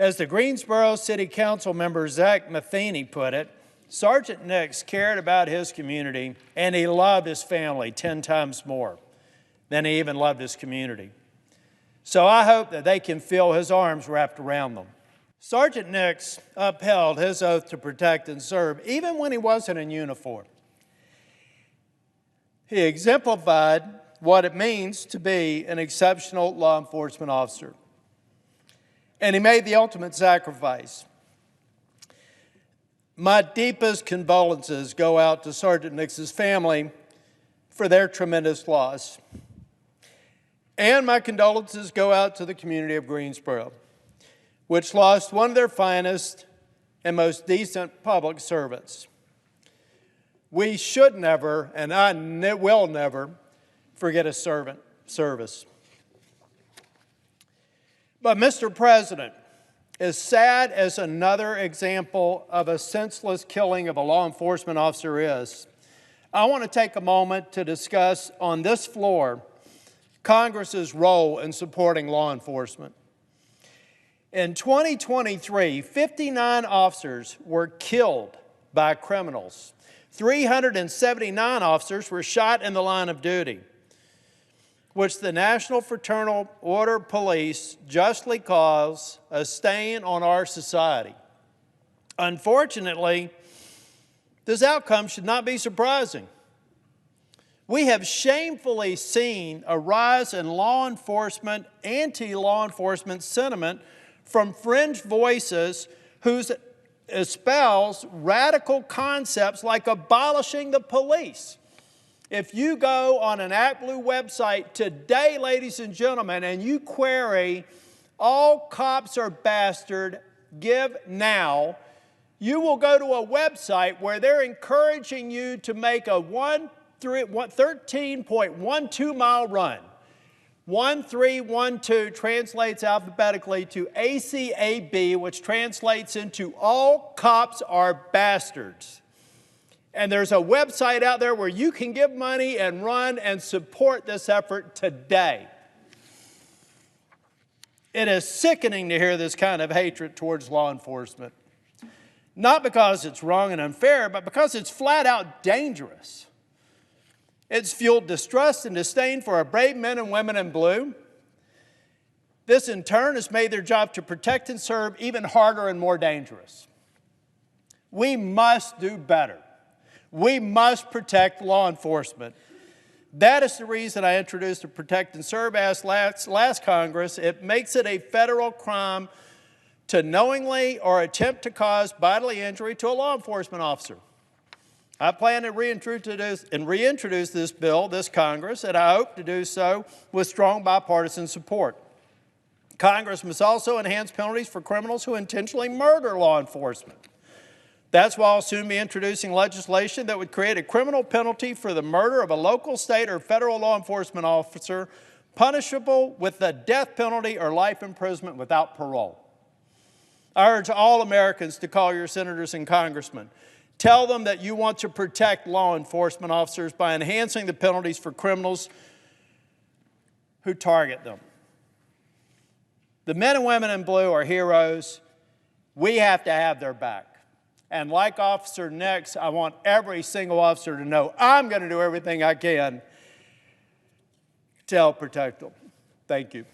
As the Greensboro City Council member Zach Matheny put it, Sergeant Nix cared about his community and he loved his family 10 times more than he even loved his community. So I hope that they can feel his arms wrapped around them. Sergeant Nix upheld his oath to protect and serve even when he wasn't in uniform. He exemplified what it means to be an exceptional law enforcement officer. And he made the ultimate sacrifice. My deepest condolences go out to Sergeant Nix's family for their tremendous loss. And my condolences go out to the community of Greensboro, which lost one of their finest and most decent public servants. We should never, and I will never, forget a servant service. But Mr. President, as sad as another example of a senseless killing of a law enforcement officer is, I want to take a moment to discuss on this floor Congress's role in supporting law enforcement. In 2023, 59 officers were killed by criminals. 379 officers were shot in the line of duty, which the National Fraternal Order Police justly calls a stain on our society. Unfortunately, this outcome should not be surprising. We have shamefully seen a rise in law enforcement, anti-law enforcement sentiment from fringe voices who espouse radical concepts like abolishing the police. If you go on an ActBlue website today, ladies and gentlemen, and you query, all cops are bastard, give now, you will go to a website where they're encouraging you to make a 13.12 mile run. 1312 translates alphabetically to ACAB, which translates into all cops are bastards. And there's a website out there where you can give money and run and support this effort today. It is sickening to hear this kind of hatred towards law enforcement. Not because it's wrong and unfair, but because it's flat out dangerous. It's fueled distrust and disdain for our brave men and women in blue. This, in turn, has made their job to protect and serve even harder and more dangerous. We must do better. We must protect law enforcement. That is the reason I introduced the Protect and Serve Act last Congress. It makes it a federal crime to knowingly or attempt to cause bodily injury to a law enforcement officer. I plan to reintroduce this bill, this Congress, and I hope to do so with strong bipartisan support. Congress must also enhance penalties for criminals who intentionally murder law enforcement. That's why I'll soon be introducing legislation that would create a criminal penalty for the murder of a local, state, or federal law enforcement officer, punishable with the death penalty or life imprisonment without parole. I urge all Americans to call your senators and congressmen. Tell them that you want to protect law enforcement officers by enhancing the penalties for criminals who target them. The men and women in blue are heroes. We have to have their back. And like Officer Nix, I want every single officer to know I'm going to do everything I can to help protect them. Thank you.